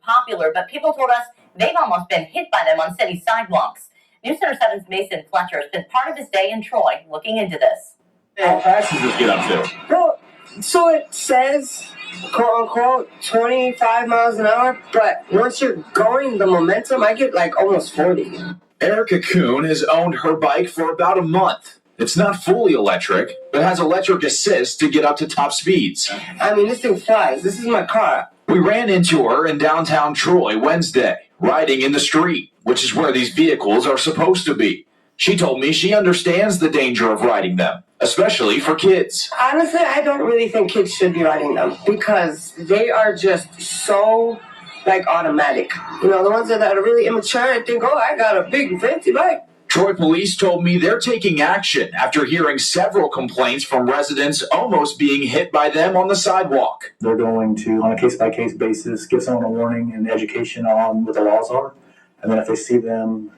popular, but people told us they've almost been hit by them on city sidewalks. News Center 7's Mason Fletcher spent part of his day in Troy looking into this. How fast does this get up to? Well, so it says, quote unquote, 25 miles an hour, but once you're going, the momentum, I get like almost 40. Erica Kuhn has owned her bike for about a month. It's not fully electric, but has electric assist to get up to top speeds. I mean, this thing flies. This is my car. We ran into her in downtown Troy Wednesday, riding in the street, which is where these vehicles are supposed to be. She told me she understands the danger of riding them, especially for kids. Honestly, I don't really think kids should be riding them because they are just so, automatic. You know, the ones that are really immature and think, oh, I got a big fancy bike. Troy police told me they're taking action after hearing several complaints from residents almost being hit by them on the sidewalk. They're going to, on a case-by-case basis, give someone a warning and education on what the laws are. And then if they see them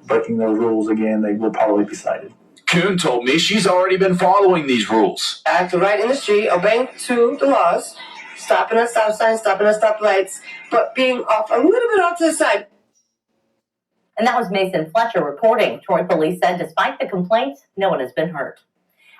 breaking those rules again, they will probably be cited. Kuhn told me she's already been following these rules. Act right in the street, obeying to the laws, stopping at stop signs, stopping at stoplights, but being off a little bit off to the side. And that was Mason Fletcher reporting. Troy police said despite the complaints, no one has been hurt.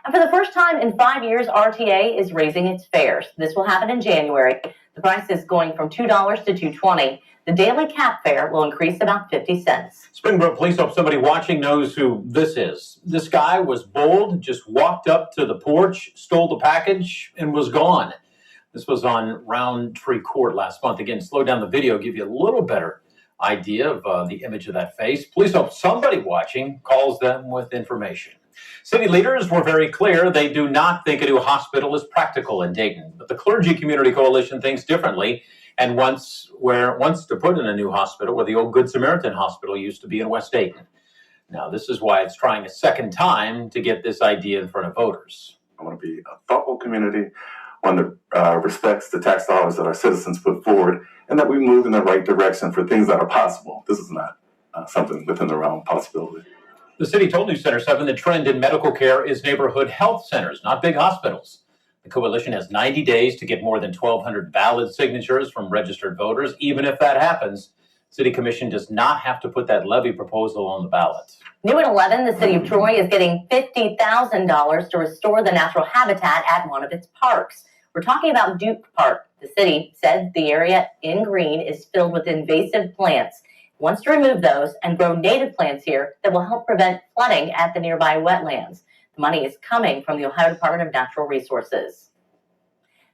And for the first time in 5 years, RTA is raising its fares. This will happen in January. The price is going from $2 to $2.20. The daily cap fare will increase about 50 cents. Springbrook Police hope somebody watching knows who this is. This guy was bold, just walked up to the porch, stole the package, and was gone. This was on Roundtree Court last month. Again, slow down the video, give you a little better idea of the image of that face. Police hope somebody watching calls them with information. City leaders were very clear they do not think a new hospital is practical in Dayton, but the Clergy Community Coalition thinks differently and wants to put in a new hospital where the old Good Samaritan Hospital used to be in West Dayton. Now, this is why it's trying a second time to get this idea in front of voters. I want to be a thoughtful community, one that respects the tax dollars that our citizens put forward, and that we move in the right direction for things that are possible. This is not something within the realm of possibility. The city told News Center 7 the trend in medical care is neighborhood health centers, not big hospitals. The coalition has 90 days to get more than 1,200 valid signatures from registered voters. Even if that happens, City Commission does not have to put that levy proposal on the ballot. New at 11, the city of Troy is getting $50,000 to restore the natural habitat at one of its parks. We're talking about Duke Park. The city said the area in green is filled with invasive plants. It wants to remove those and grow native plants here that will help prevent flooding at the nearby wetlands. The money is coming from the Ohio Department of Natural Resources.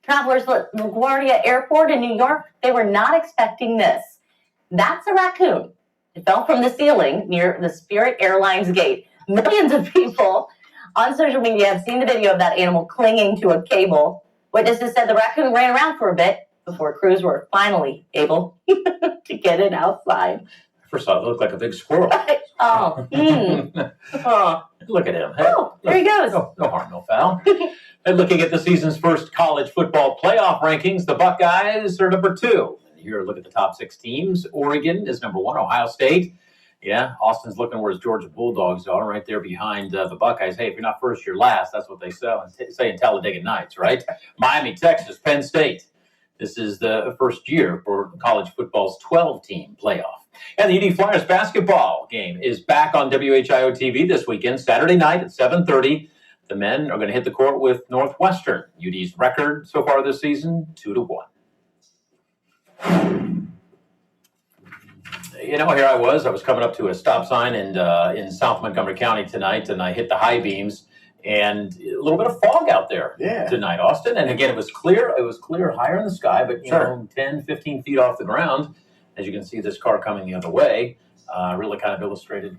Travelers at LaGuardia Airport in New York, they were not expecting this. That's a raccoon. It fell from the ceiling near the Spirit Airlines gate. Millions of people on social media have seen the video of that animal clinging to a cable. Witnesses said the raccoon ran around for a bit before crews were finally able to get it outside. First off, it looked like a big squirrel. Oh, Look at him. Hey, oh, there he goes. No harm, no foul. And looking at the season's first college football playoff rankings, the Buckeyes are number 2. And here, look at the top 6 teams. Oregon is number 1, Ohio State. Yeah, Austin's looking where his Georgia Bulldogs are, right there behind the Buckeyes. Hey, if you're not first, you're last. That's what they say in Talladega Nights, right? Miami, Texas, Penn State. This is the first year for college football's 12-team playoff. And the UD Flyers basketball game is back on WHIO TV this weekend, Saturday night at 7:30. The men are going to hit the court with Northwestern. UD's record so far this season, 2-1. You know, here I was coming up to a stop sign in South Montgomery County tonight, and I hit the high beams, and a little bit of fog out there tonight, Austin. And again, it was clear higher in the sky, but you know, 10, 15 feet off the ground. As you can see, this car coming the other way really kind of illustrated,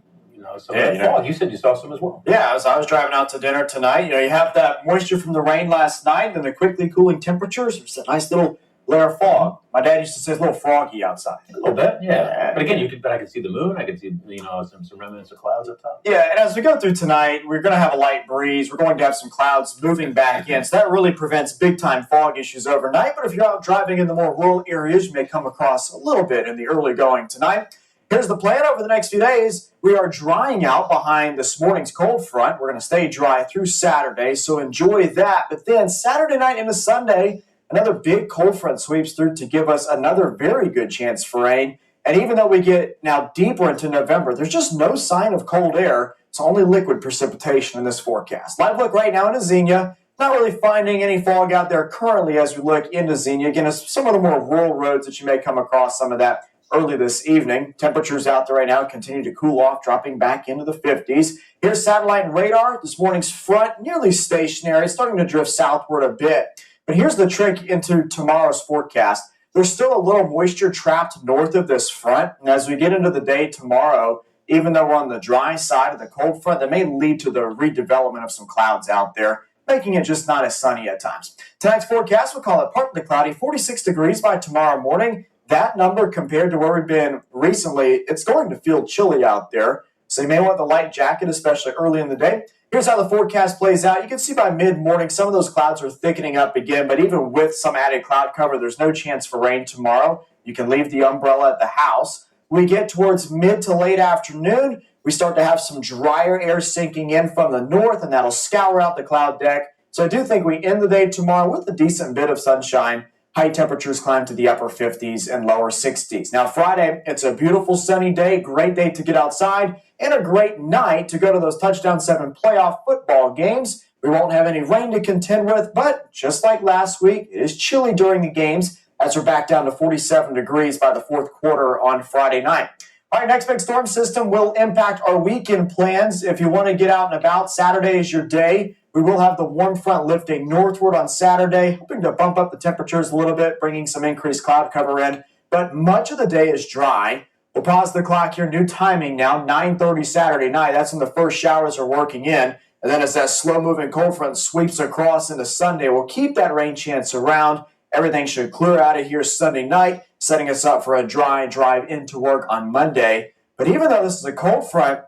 some of that fog. You said you saw some as well. Yeah, as I was driving out to dinner tonight, you have that moisture from the rain last night and the quickly cooling temperatures. It's a nice little layer of fog. My dad used to say it's a little froggy outside. A little bit, yeah. But again, I could see the moon. I could see, some remnants of clouds up top. Yeah, and as we go through tonight, we're going to have a light breeze. We're going to have some clouds moving back in. So that really prevents big-time fog issues overnight. But if you're out driving in the more rural areas, you may come across a little bit in the early going tonight. Here's the plan over the next few days. We are drying out behind this morning's cold front. We're going to stay dry through Saturday, so enjoy that. But then Saturday night into Sunday, another big cold front sweeps through to give us another very good chance for rain. And even though we get now deeper into November, there's just no sign of cold air. It's only liquid precipitation in this forecast. Live look right now into Xenia. Not really finding any fog out there currently as we look into Xenia. Again, it's some of the more rural roads that you may come across some of that early this evening. Temperatures out there right now continue to cool off, dropping back into the 50s. Here's satellite and radar. This morning's front nearly stationary, starting to drift southward a bit. But here's the trick into tomorrow's forecast. There's still a little moisture trapped north of this front. And as we get into the day tomorrow, even though we're on the dry side of the cold front, that may lead to the redevelopment of some clouds out there, making it just not as sunny at times. Tonight's forecast, we'll call it partly cloudy, 46 degrees by tomorrow morning. That number compared to where we've been recently, it's going to feel chilly out there. So you may want the light jacket, especially early in the day. Here's how the forecast plays out. You can see by mid-morning, some of those clouds are thickening up again, but even with some added cloud cover, there's no chance for rain tomorrow. You can leave the umbrella at the house. We get towards mid to late afternoon, we start to have some drier air sinking in from the north, and that'll scour out the cloud deck. So I do think we end the day tomorrow with a decent bit of sunshine. High temperatures climb to the upper 50s and lower 60s. Now, Friday, it's a beautiful sunny day, great day to get outside, and a great night to go to those Touchdown 7 playoff football games. We won't have any rain to contend with, but just like last week, it is chilly during the games as we're back down to 47 degrees by the fourth quarter on Friday night. All right, next big storm system will impact our weekend plans. If you want to get out and about, Saturday is your day. We will have the warm front lifting northward on Saturday, hoping to bump up the temperatures a little bit, bringing some increased cloud cover in. But much of the day is dry. We'll pause the clock here. New timing now, 9:30 Saturday night. That's when the first showers are working in. And then as that slow-moving cold front sweeps across into Sunday, we'll keep that rain chance around. Everything should clear out of here Sunday night, setting us up for a dry drive into work on Monday. But even though this is a cold front,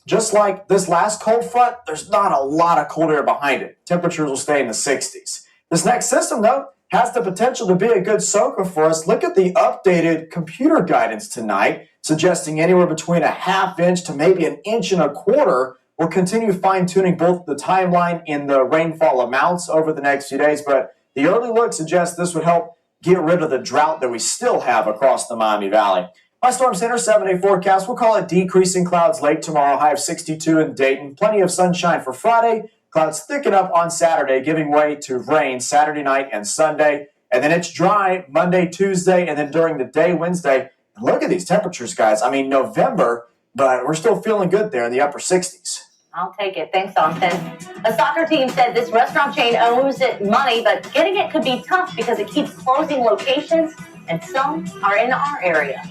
just like this last cold front, there's not a lot of cold air behind it. Temperatures will stay in the 60s. This next system, though, has the potential to be a good soaker for us. Look at the updated computer guidance tonight, suggesting anywhere between a half inch to maybe an inch and a quarter. We'll continue fine-tuning both the timeline and the rainfall amounts over the next few days, but the early look suggests this would help get rid of the drought that we still have across the Miami Valley. My Storm Center 7-day forecast, we'll call it decreasing clouds late tomorrow, high of 62 in Dayton. Plenty of sunshine for Friday. Clouds thicken up on Saturday, giving way to rain Saturday night and Sunday. And then it's dry Monday, Tuesday, and then during the day, Wednesday. And look at these temperatures, guys. I mean, November, but we're still feeling good there in the upper 60s. I'll take it. Thanks, Austin. A soccer team said this restaurant chain owes it money, but getting it could be tough because it keeps closing locations, and some are in our area.